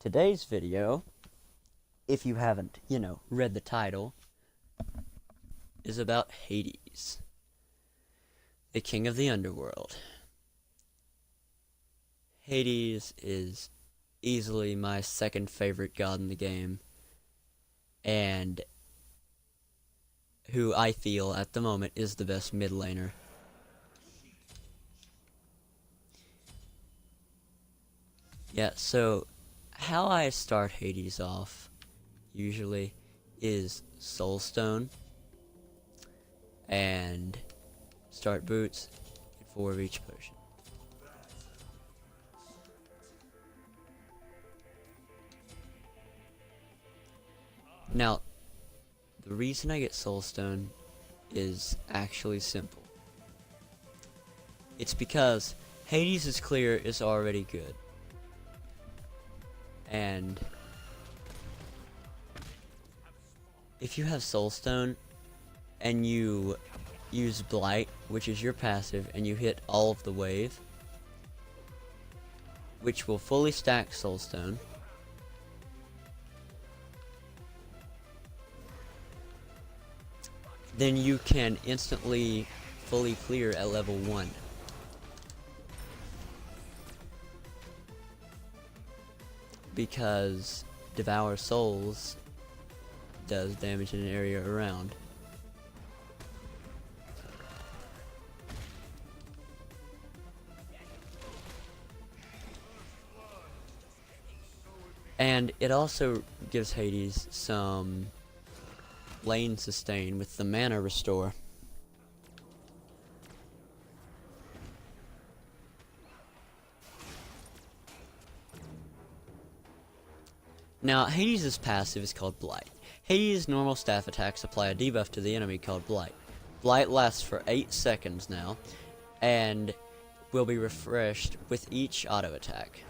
Today's video, if you haven't, read the title, is about Hades, the king of the underworld. Hades is easily my second favorite god in the game, and who I feel at the moment is the best mid laner. Yeah, so how I start Hades off usually is Soulstone and start boots and 4 of each potion. Now, the reason I get Soulstone is actually simple. It's because Hades' clear is already good. And if you have Soulstone and you use Blight, which is your passive, and you hit all of the wave, which will fully stack Soulstone, then you can instantly fully clear at level 1. Because Devour Souls does damage in an area around. And it also gives Hades some lane sustain with the mana restore. Now, Hades' passive is called Blight. Hades' normal staff attacks apply a debuff to the enemy called Blight. Blight lasts for 8 seconds now, and will be refreshed with each auto attack.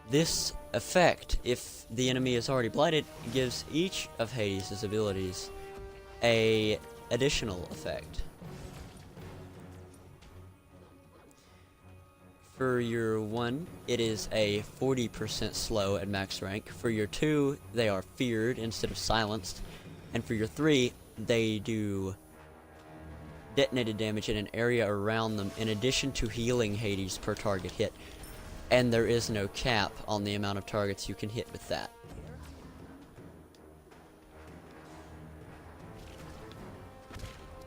This effect, if the enemy is already blighted, gives each of Hades' abilities a additional effect. For your 1, it is a 40% slow at max rank. For your 2, they are feared instead of silenced. And for your 3, they do detonated damage in an area around them in addition to healing Hades per target hit. And there is no cap on the amount of targets you can hit with that.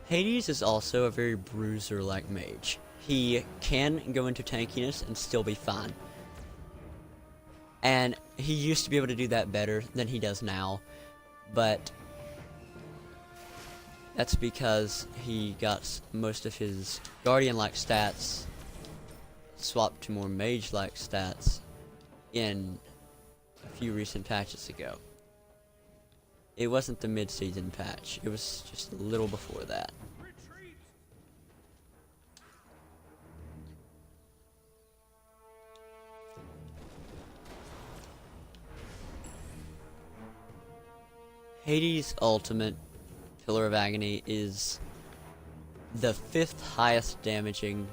Hades is also a very bruiser-like mage. He can go into tankiness and still be fine. And he used to be able to do that better than he does now, but that's because he got most of his Guardian-like stats swapped to more mage-like stats in a few recent patches ago. It wasn't the mid-season patch, it was just a little before that. Hades' ultimate, Pillar of Agony, is the 5th highest damaging,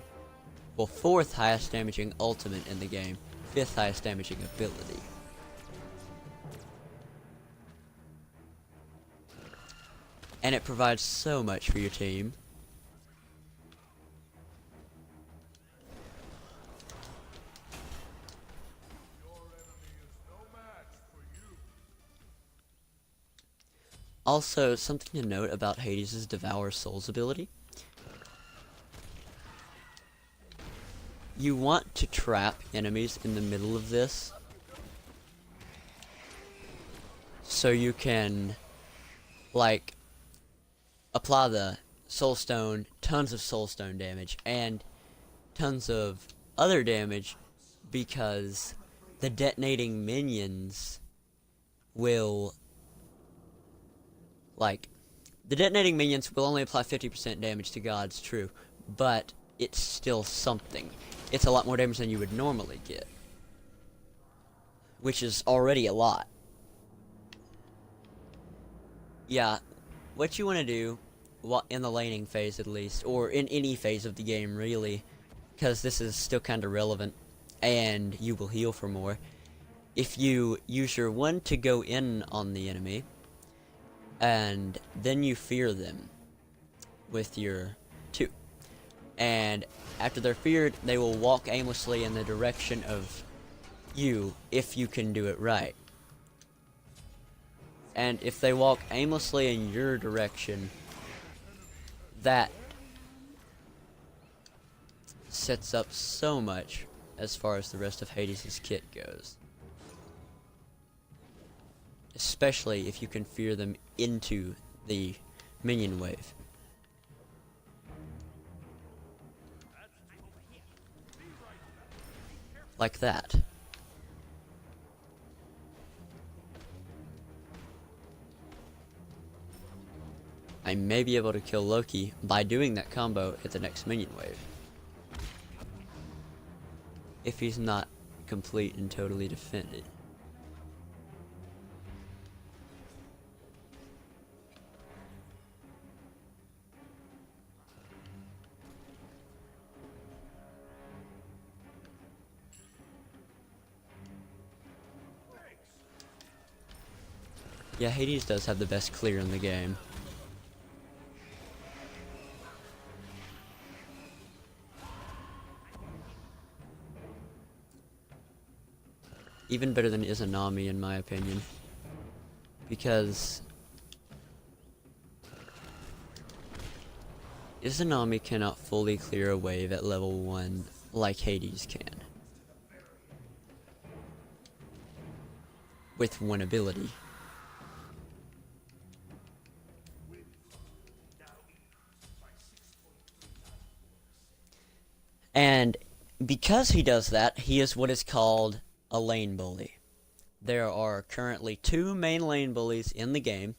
well, 4th highest damaging ultimate in the game, 5th highest damaging ability. And it provides so much for your team. Also, something to note about Hades' Devour Souls ability. You want to trap enemies in the middle of this, so you can, like, apply the Soulstone, tons of Soulstone damage, and tons of other damage, because the detonating minions will, the detonating minions will only apply 50% damage to gods, true, but it's still something. It's a lot more damage than you would normally get, which is already a lot. Yeah, what you want to do, in the laning phase at least, or in any phase of the game really, because this is still kind of relevant, and you will heal for more. If you use your 1 to go in on the enemy, and then you fear them with your 2. And after they're feared, they will walk aimlessly in the direction of you if you can do it right. And if they walk aimlessly in your direction, that sets up so much as far as the rest of Hades' kit goes. Especially if you can fear them into the minion wave. Like that. I may be able to kill Loki by doing that combo at the next minion wave. If he's not complete and totally defended. Yeah, Hades does have the best clear in the game. Even better than Izanami in my opinion. Because Izanami cannot fully clear a wave at level 1 like Hades can. With one ability. And because he does that, he is what is called a lane bully. There are currently 2 main lane bullies in the game.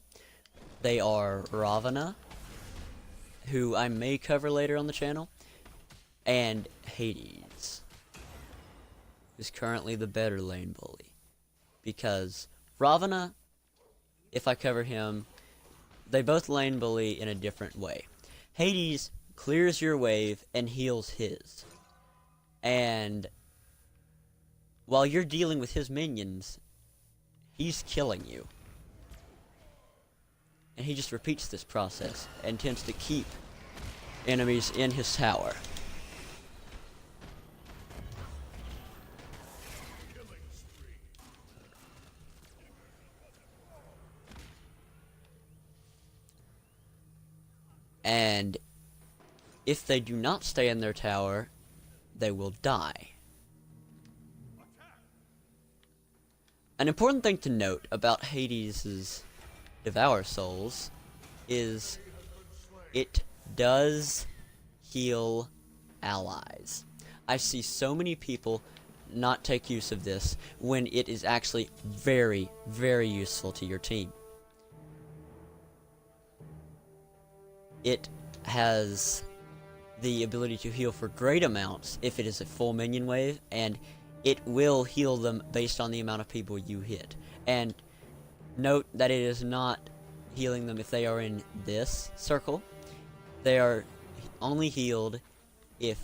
They are Ravana, who I may cover later on the channel, and Hades, who's currently the better lane bully. Because Ravana, if I cover him, they both lane bully in a different way. Hades clears your wave and heals his. And while you're dealing with his minions, he's killing you. And he just repeats this process and tends to keep enemies in his tower. And if they do not stay in their tower, they will die. An important thing to note about Hades' Devour Souls is it does heal allies. I see so many people not take use of this when it is actually very, very useful to your team. It has the ability to heal for great amounts if it is a full minion wave, and it will heal them based on the amount of people you hit. And note that it is not healing them if they are in this circle. They are only healed if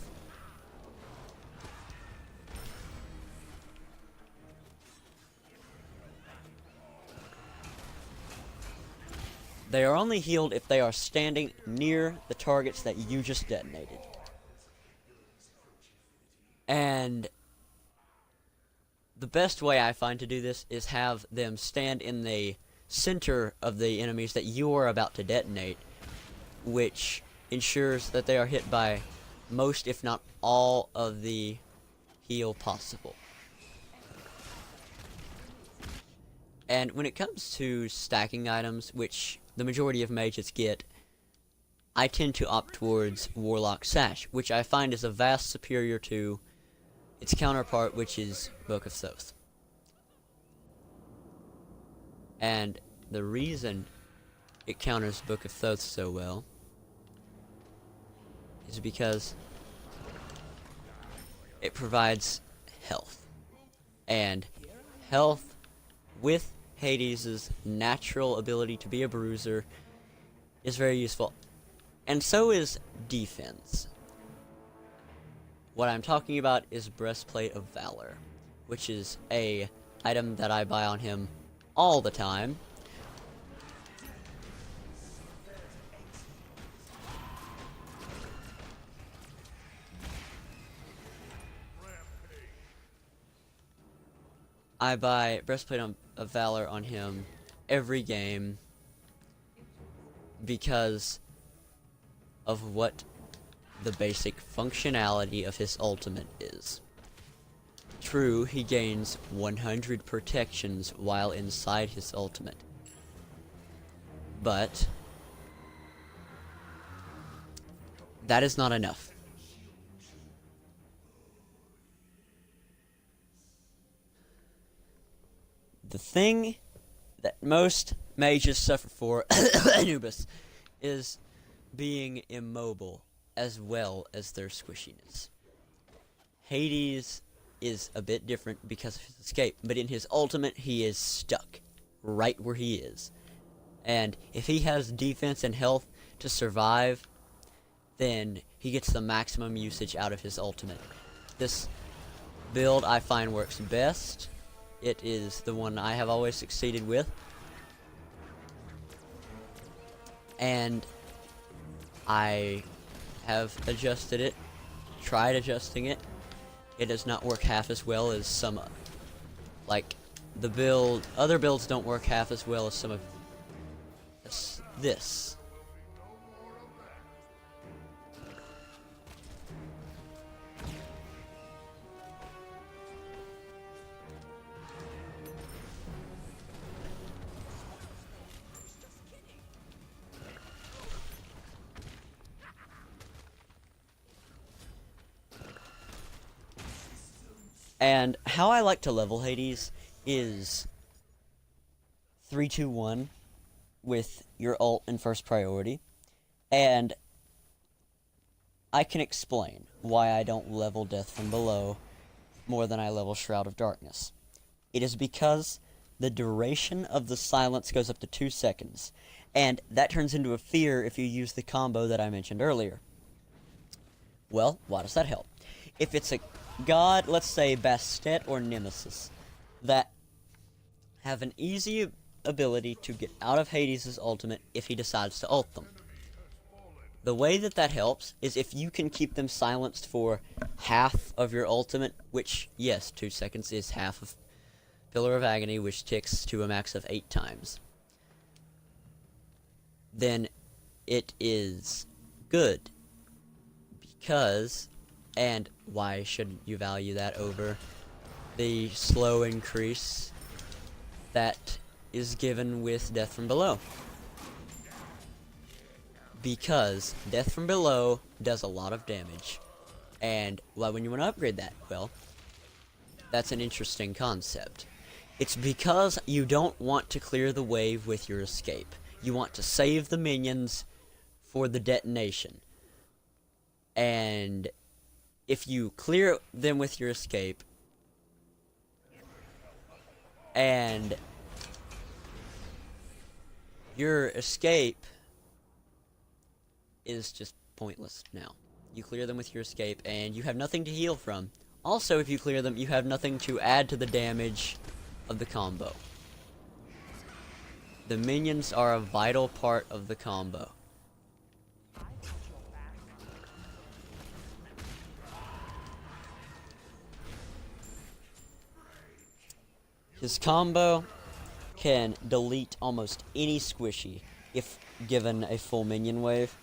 they are standing near the targets that you just detonated. And the best way I find to do this is have them stand in the center of the enemies that you are about to detonate, which ensures that they are hit by most, if not all, of the heal possible. And when it comes to stacking items, which the majority of mages get, I tend to opt towards Warlock Sash, which I find is a vast superior to its counterpart, which is Book of Thoth. And the reason it counters Book of Thoth so well is because it provides health. And health with Hades' natural ability to be a bruiser is very useful. And so is defense. What I'm talking about is Breastplate of Valor, which is a item that I buy on him all the time. I buy Breastplate of Valor on him every game because of what the basic functionality of his ultimate is. True, he gains 100 protections while inside his ultimate, but that is not enough. The thing that most mages suffer for, Anubis, is being immobile as well as their squishiness. Hades is a bit different because of his escape, but in his ultimate he is stuck right where he is. And if he has defense and health to survive, then he gets the maximum usage out of his ultimate. This build I find works best. It is the one I have always succeeded with. And I have adjusted it, tried adjusting it. It does not work half as well as some, like, other builds don't work half as well as some of this. And how I like to level Hades is 3-2-1 with your ult in first priority. And I can explain why I don't level Death from Below more than I level Shroud of Darkness. It is because the duration of the silence goes up to 2 seconds, and that turns into a fear if you use the combo that I mentioned earlier. Well, why does that help? If it's a god, let's say Bastet or Nemesis, that have an easy ability to get out of Hades' ultimate if he decides to ult them. The way that that helps is if you can keep them silenced for half of your ultimate, which, yes, 2 seconds is half of Pillar of Agony, which ticks to a max of 8 times. Then it is good. Because, and why shouldn't you value that over the slow increase that is given with Death from Below? Because Death from Below does a lot of damage. And why wouldn't you want to upgrade that? Well, that's an interesting concept. It's because you don't want to clear the wave with your escape. You want to save the minions for the detonation. And if you clear them with your escape, and your escape is just pointless now. You clear them with your escape, and you have nothing to heal from. Also, if you clear them, you have nothing to add to the damage of the combo. The minions are a vital part of the combo. His combo can delete almost any squishy if given a full minion wave.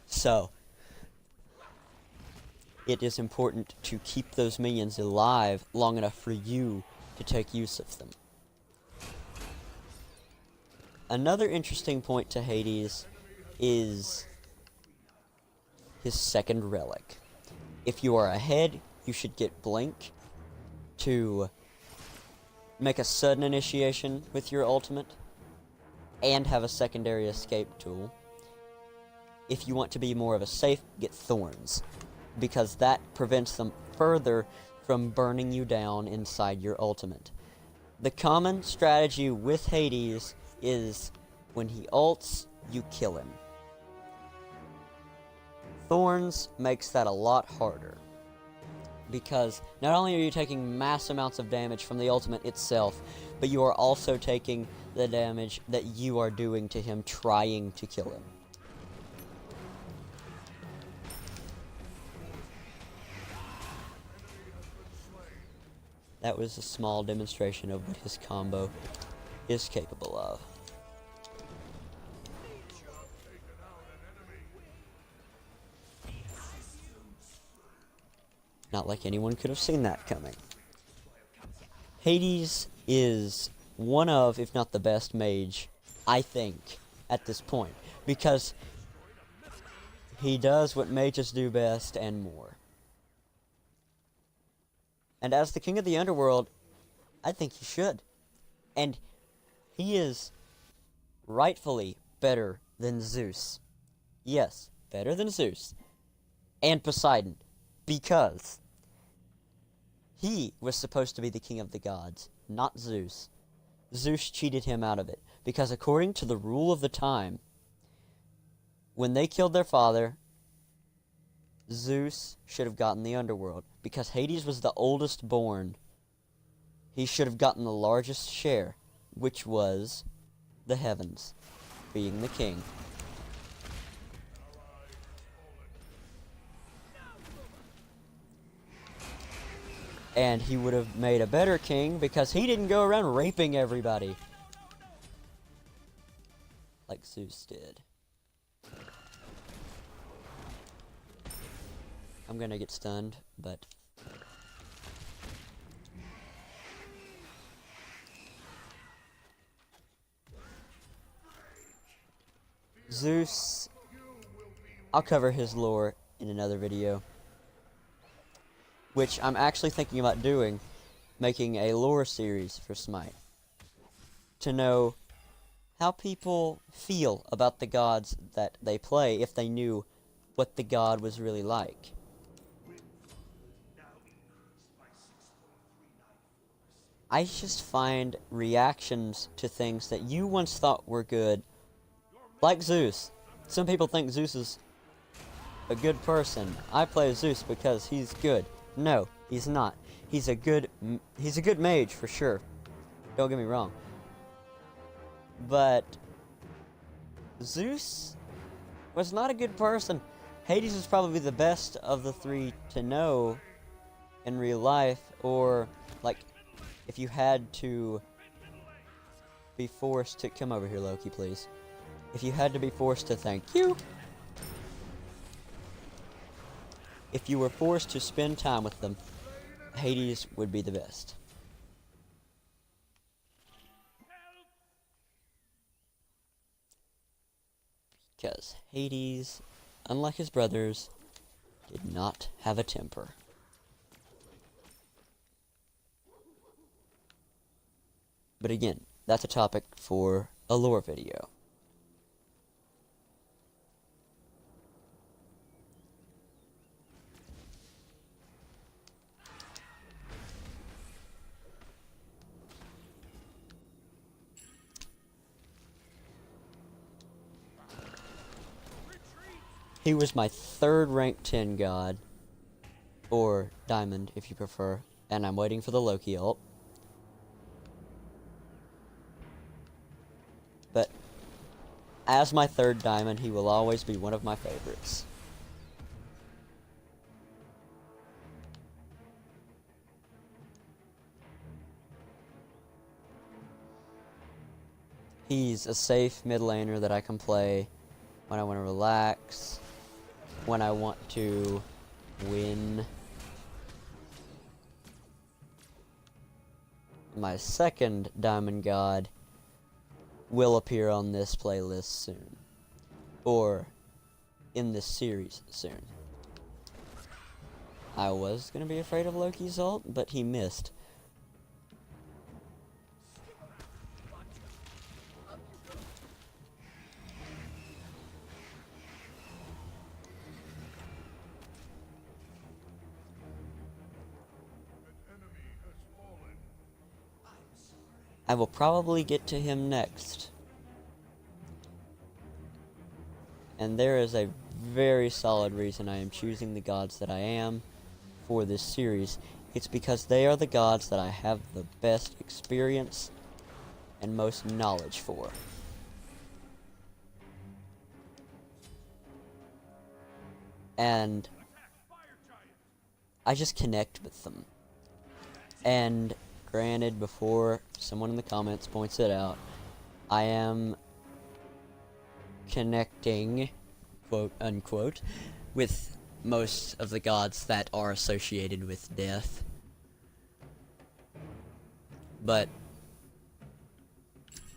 So, it is important to keep those minions alive long enough for you to take use of them. Another interesting point to Hades is his second relic. If you are ahead, you should get Blink to make a sudden initiation with your ultimate and have a secondary escape tool. If you want to be more of a safe, get Thorns, because that prevents them further from burning you down inside your ultimate. The common strategy with Hades is when he ults, you kill him. Thorns makes that a lot harder, because not only are you taking mass amounts of damage from the ultimate itself, but you are also taking the damage that you are doing to him trying to kill him. That was a small demonstration of what his combo is capable of. Not like anyone could have seen that coming. Hades is one of, if not the best mage, I think, at this point. Because he does what mages do best and more. And as the king of the underworld, I think he should. And he is rightfully better than Zeus. Yes, better than Zeus. And Poseidon. Because he was supposed to be the king of the gods, not Zeus. Zeus cheated him out of it. Because according to the rule of the time, when they killed their father, Zeus should have gotten the underworld. Because Hades was the oldest born, he should have gotten the largest share, which was the heavens, being the king. And he would have made a better king because he didn't go around raping everybody like Zeus did. I'm gonna get stunned, but Zeus, I'll cover his lore in another video, which I'm actually thinking about doing, making a lore series for SMITE, to know how people feel about the gods that they play if they knew what the god was really like. I just find reactions to things that you once thought were good, like Zeus. Some people think Zeus is a good person. I play Zeus because he's good. No, he's not. He's a good mage for sure. Don't get me wrong. But Zeus was not a good person. Hades is probably the best of the three to know in real life, or like if you had to be forced to come over here, Loki, please. If you had to be forced to thank you. If you were forced to spend time with them, Hades would be the best. Because Hades, unlike his brothers, did not have a temper. But again, that's a topic for a lore video. He was my third rank 10 god, or diamond if you prefer, and I'm waiting for the Loki ult. But as my third diamond, he will always be one of my favorites. He's a safe mid laner that I can play when I want to relax, when I want to win. My second diamond god will appear on this playlist soon, or in this series soon. I was gonna be afraid of Loki's ult, but he missed. I will probably get to him next. And there is a very solid reason I am choosing the gods that I am for this series. It's because they are the gods that I have the best experience and most knowledge for. And I just connect with them. And granted, before someone in the comments points it out, I am connecting, quote unquote, with most of the gods that are associated with death. But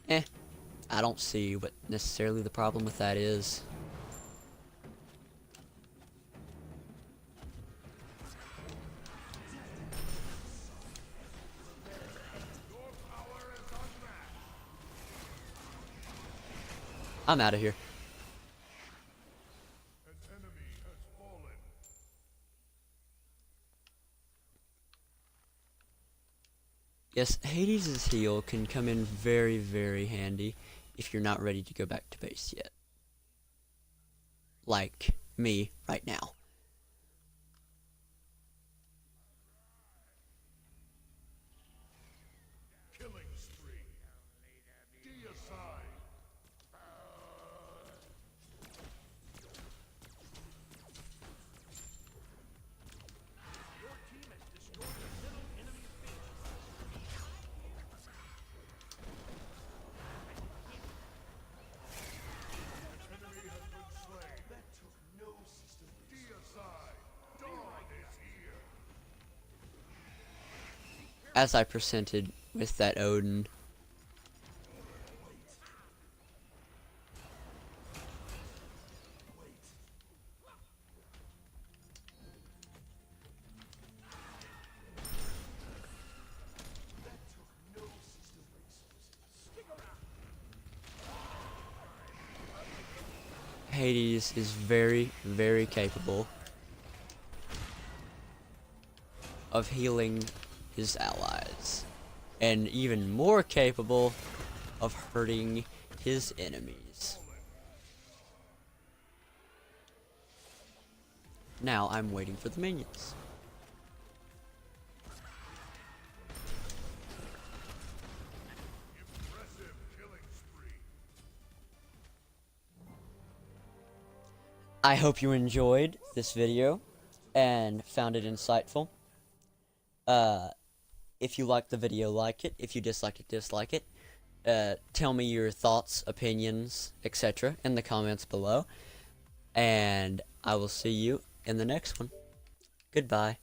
I don't see what necessarily the problem with that is. I'm out of here. Yes, Hades' heal can come in very, very handy if you're not ready to go back to base yet. Like me right now. Killing spree. Deicide. Your team has destroyed a middle enemy base. An enemy has been slain. That took no system. Deicide. Dawn is here. As I presented with that Odin. Hades is very, very capable of healing his allies, and even more capable of hurting his enemies. Now I'm waiting for the minions. Impressive killing spree. I hope you enjoyed this video and found it insightful. If you liked the video, like it. If you disliked it, dislike it. Tell me your thoughts, opinions, etc. in the comments below. And I will see you in the next one. Goodbye.